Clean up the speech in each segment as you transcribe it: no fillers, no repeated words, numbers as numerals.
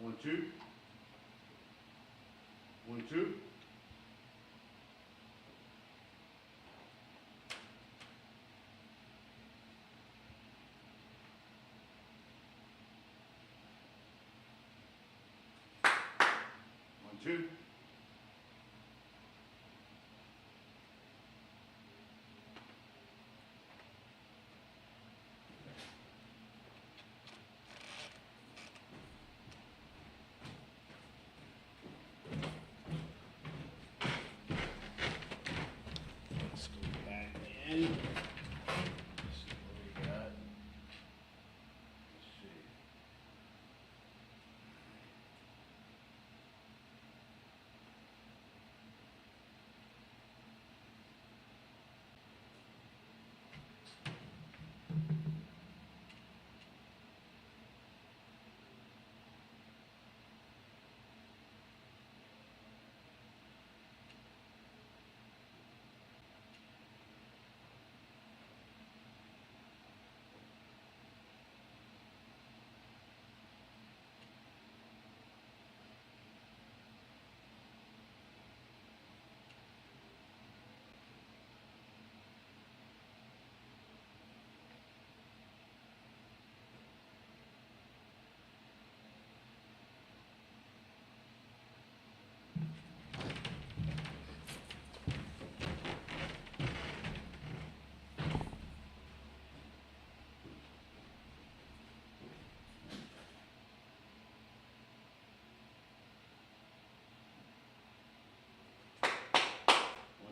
1, 2. 1, 2. 1, 2. 1,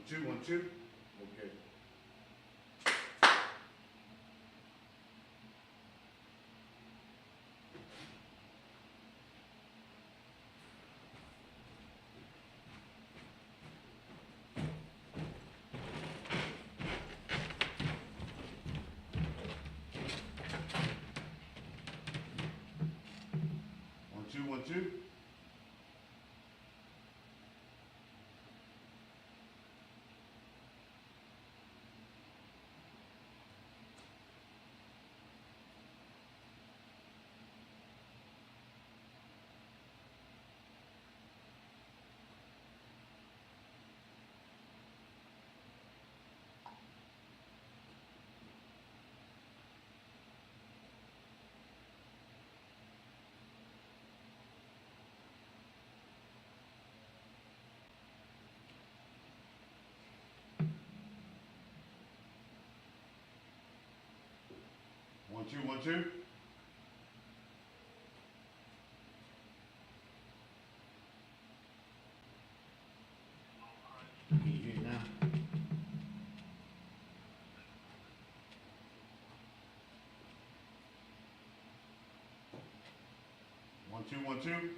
2. 1, 2. Okay. 1, 2. 1, 2. 1, 2. 1, 2. Can you hear it now? 1, 2. 1, 2.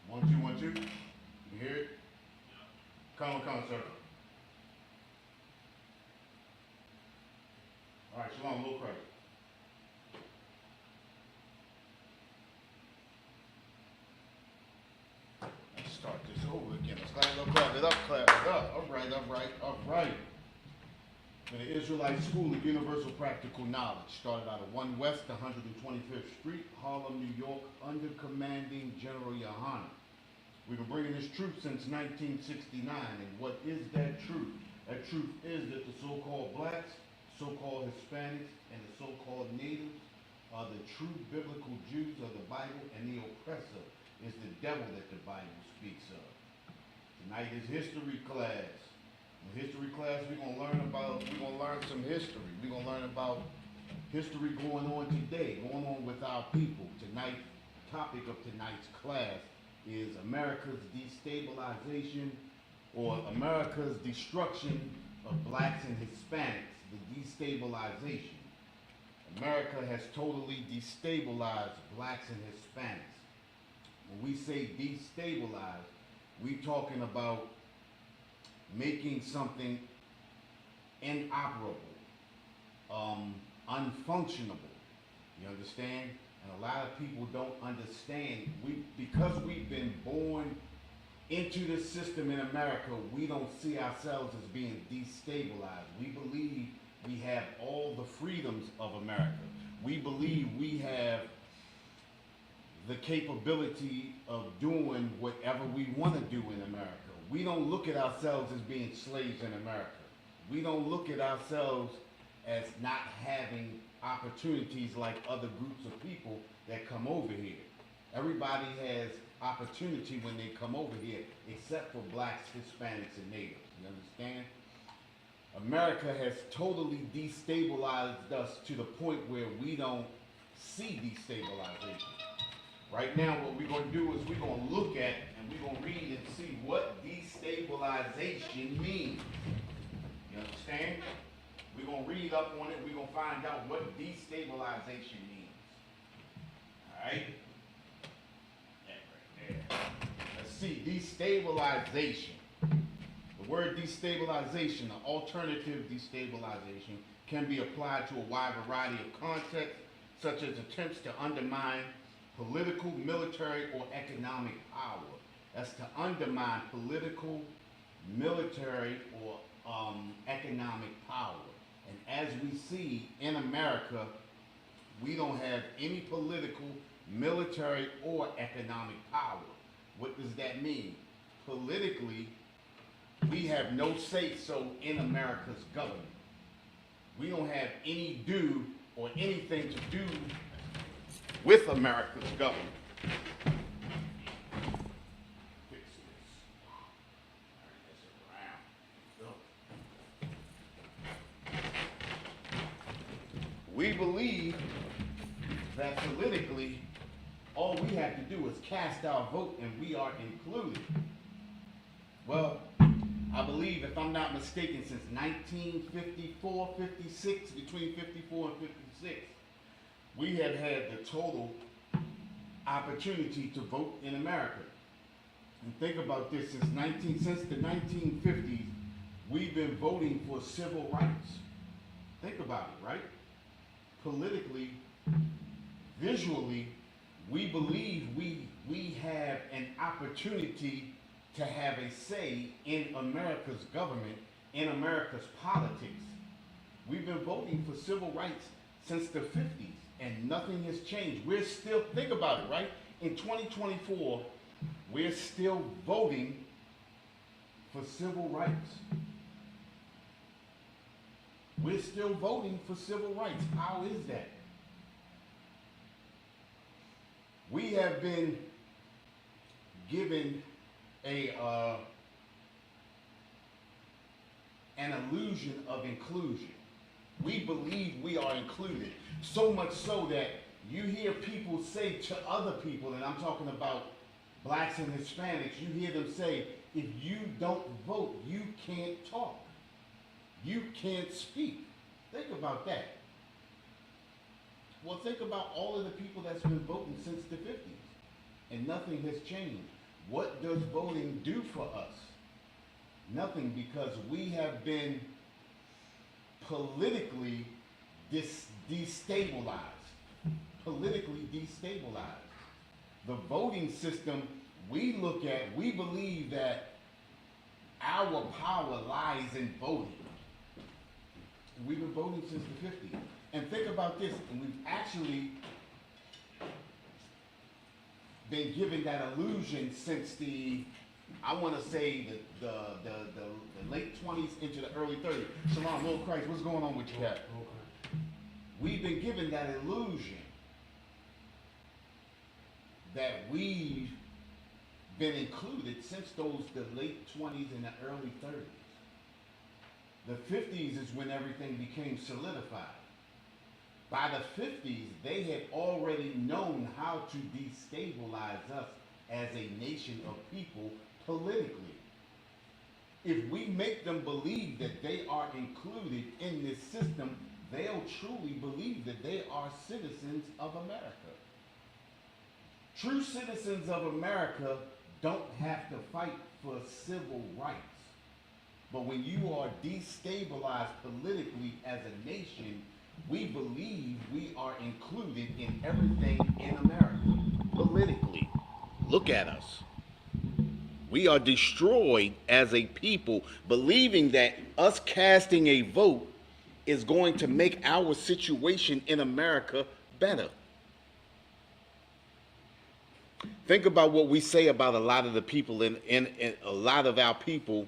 1, 2. 1, 2. You hear it? Come, sir. All right, shalom, low credit. Let's start this over again. Let's clap it up, clap it up. All right. For the Israelite School of Universal Practical Knowledge, started out of 1 West 125th Street, Harlem, New York, under commanding General Yohana. We've been bringing this truth since 1969, and what is that truth? That truth is that the so-called blacks, so-called Hispanics, and the so-called natives are the true biblical Jews of the Bible, and the oppressor is the devil that the Bible speaks of. Tonight is history class. In history class, we're gonna learn some history. We're gonna learn about history going on today, going on with our people. Tonight's topic of tonight's class is America's destabilization, or America's destruction of blacks and Hispanics, the destabilization. America has totally destabilized blacks and Hispanics. When we say destabilize, we talking about making something inoperable, unfunctionable. You understand? And a lot of people don't understand. Because we've been born into the system in America, we don't see ourselves as being destabilized. We believe we have all the freedoms of America. We believe we have the capability of doing whatever we want to do in America. We don't look at ourselves as being slaves in America. We don't look at ourselves as not having opportunities like other groups of people that come over here. Everybody has opportunity when they come over here, except for blacks, Hispanics, and natives. You understand? America has totally destabilized us to the point where we don't see destabilization. Right now, what we're going to do is we're going to look at and we're going to read and see what destabilization means. You understand? We're going to read up on it. We're going to find out what destabilization means. All right? That right there. Let's see. Destabilization. The word destabilization, the alternative destabilization, can be applied to a wide variety of contexts, such as attempts to undermine political, military, or economic power. That's to undermine political, military, or economic power. And as we see in America, we don't have any political, military, or economic power. What does that mean? Politically, we have no say-so in America's government. We don't have any do or anything to do with America's government. Fix this. We believe that politically, all we have to do is cast our vote and we are included. Well, I believe, if I'm not mistaken, since 1954, 56, between 54 and 56, we have had the total opportunity to vote in America. And think about this, since the 1950s, we've been voting for civil rights. Think about it, right? Politically, visually, we believe we have an opportunity to have a say in America's government, in America's politics. We've been voting for civil rights since the 50s, and nothing has changed. We're still, think about it, right? In 2024, we're still voting for civil rights. We're still voting for civil rights. How is that? We have been given an illusion of inclusion. We believe we are included. So much so that you hear people say to other people, and I'm talking about blacks and Hispanics, you hear them say, if you don't vote, you can't talk. You can't speak. Think about that. Well, think about all of the people that's been voting since the 50s, and nothing has changed. What does voting do for us? Nothing, because we have been politically destabilized. Politically destabilized. The voting system we look at, we believe that our power lies in voting. We've been voting since the 50s. And think about this, and we've actually been given that illusion since the I want to say the late 20s into the early 30s. Shalom, Lord Christ, what's going on with you, Cap? We've been given that illusion that we've been included since the late 20s and the early 30s. The 50s is when everything became solidified. By the 50s, they had already known how to destabilize us as a nation of people politically. If we make them believe that they are included in this system, they'll truly believe that they are citizens of America. True citizens of America don't have to fight for civil rights. But when you are destabilized politically as a nation, we believe we are included in everything in America politically. Look at us. We are destroyed as a people, believing that us casting a vote is going to make our situation in America better. Think about what we say about a lot of the people in a lot of our people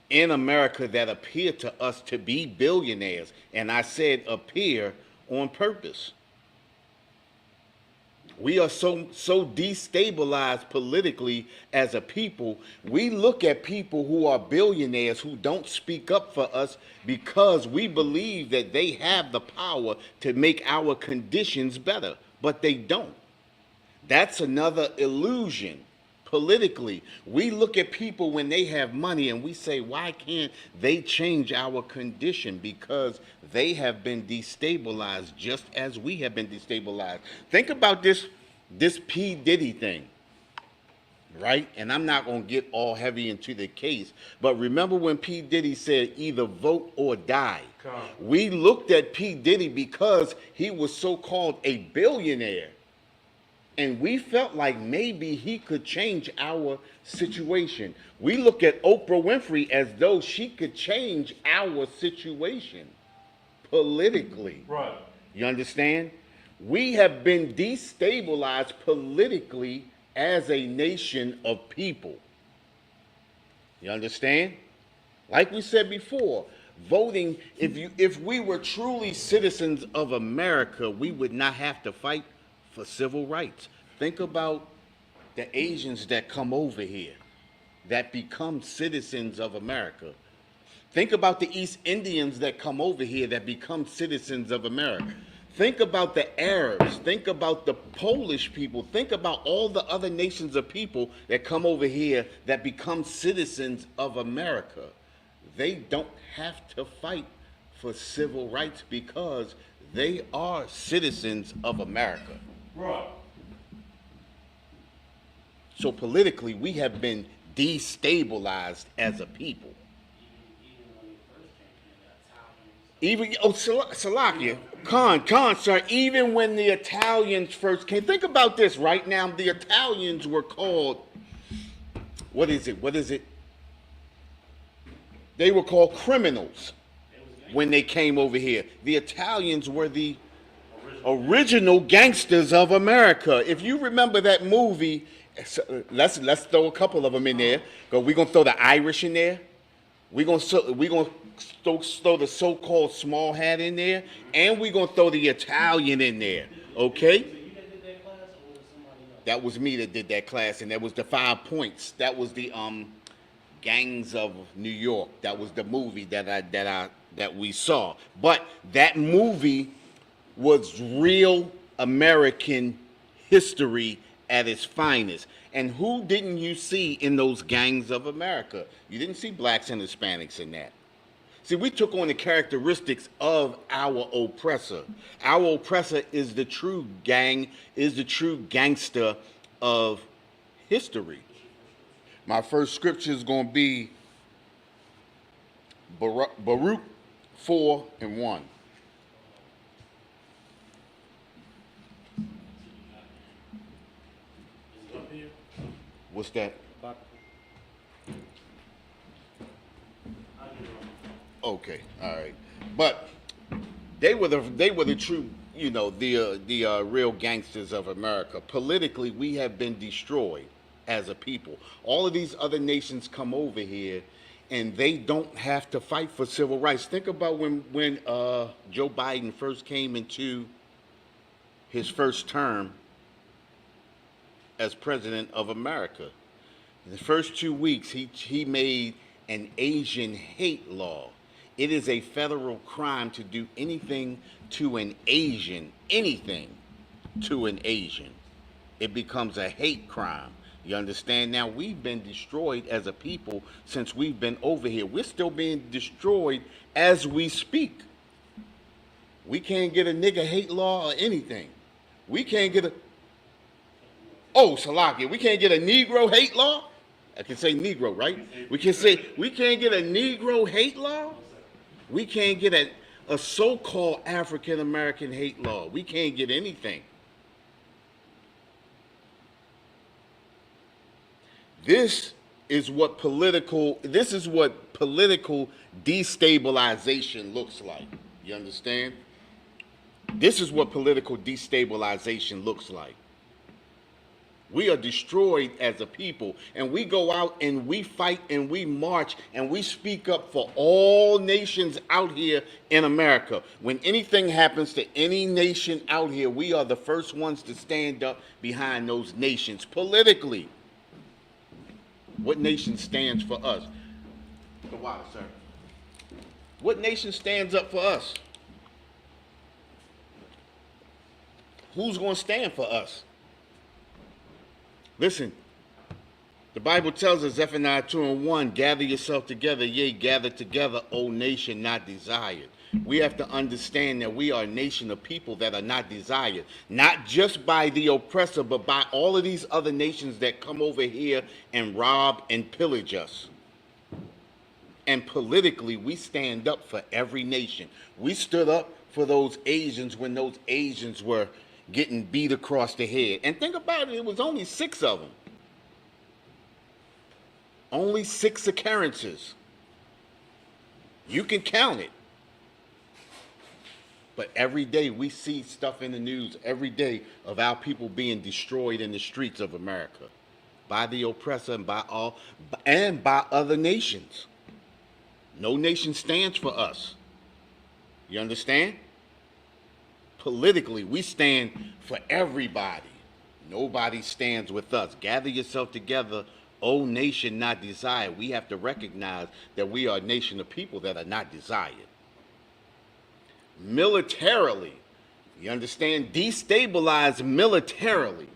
in America that appear to us to be billionaires. And I said appear on purpose. We are so destabilized politically as a people. We look at people who are billionaires who don't speak up for us because we believe that they have the power to make our conditions better, but they don't. That's another illusion. Politically, we look at people when they have money and we say, why can't they change our condition? Because they have been destabilized just as we have been destabilized. Think about this P. Diddy thing, right? And I'm not going to get all heavy into the case, but remember when P. Diddy said either vote or die? We looked at P. Diddy because he was so-called a billionaire. And we felt like maybe he could change our situation. We look at Oprah Winfrey as though she could change our situation politically. Right. You understand? We have been destabilized politically as a nation of people. You understand? Like we said before, voting, if we were truly citizens of America, we would not have to fight for civil rights. Think about the Asians that come over here that become citizens of America. Think about the East Indians that come over here that become citizens of America. Think about the Arabs. Think about the Polish people. Think about all the other nations of people that come over here that become citizens of America. They don't have to fight for civil rights because they are citizens of America. Right. So politically, we have been destabilized as a people. Even Salakia, Khan, sir. Even when the Italians first came, think about this right now. The Italians were called, what is it? They were called criminals when they came over here. The Italians were the original gangsters of America. If you remember that movie, let's throw a couple of them in there. We're gonna throw the Irish in there. We're gonna throw the so-called small hat in there, and we're gonna throw the Italian in there. Okay? That was me that did that class, and that was the 5 points. That was the Gangs of New York. That was the movie that we saw. But that movie was real American history at its finest. And who didn't you see in those Gangs of America? You didn't see blacks and Hispanics in that. See, we took on the characteristics of our oppressor. Our oppressor is the true gangster of history. My first scripture is going to be Baruch 4:1. What's that? Okay, all right. But they were the true, the real gangsters of America. Politically, we have been destroyed. as a people. All of these other nations come over here and they don't have to fight for civil rights. Think about when Joe Biden first came into his first term as president of America. In the first 2 weeks, he made an Asian hate law. It is a federal crime to do anything to an Asian, anything to an Asian. It becomes a hate crime. You understand? Now, we've been destroyed as a people since we've been over here. We're still being destroyed as we speak. We can't get a nigga hate law or anything. We can't get a, oh, Salakia, we can't get a Negro hate law? I can say Negro, right? We can't get a Negro hate law? We can't get a so-called African American hate law. We can't get anything. This is what political destabilization looks like. You understand? This is what political destabilization looks like. We are destroyed as a people, and we go out and we fight and we march and we speak up for all nations out here in America. When anything happens to any nation out here, we are the first ones to stand up behind those nations politically. What nation stands for us? The water, sir. What nation stands up for us? Who's going to stand for us? Listen, the Bible tells us, Zephaniah 2:1, gather yourself together, yea, gather together, O nation not desired. We have to understand that we are a nation of people that are not desired, not just by the oppressor, but by all of these other nations that come over here and rob and pillage us. And politically, we stand up for every nation. We stood up for those Asians when those Asians were getting beat across the head. And think about it, it was only 6 of them. Only 6 occurrences. You can count it. But every day we see stuff in the news every day of our people being destroyed in the streets of America by the oppressor and by other nations. No nation stands for us. You understand? Politically, we stand for everybody. Nobody stands with us. Gather yourself together, O nation not desired. We have to recognize that we are a nation of people that are not desired. Militarily, you understand? Destabilize militarily.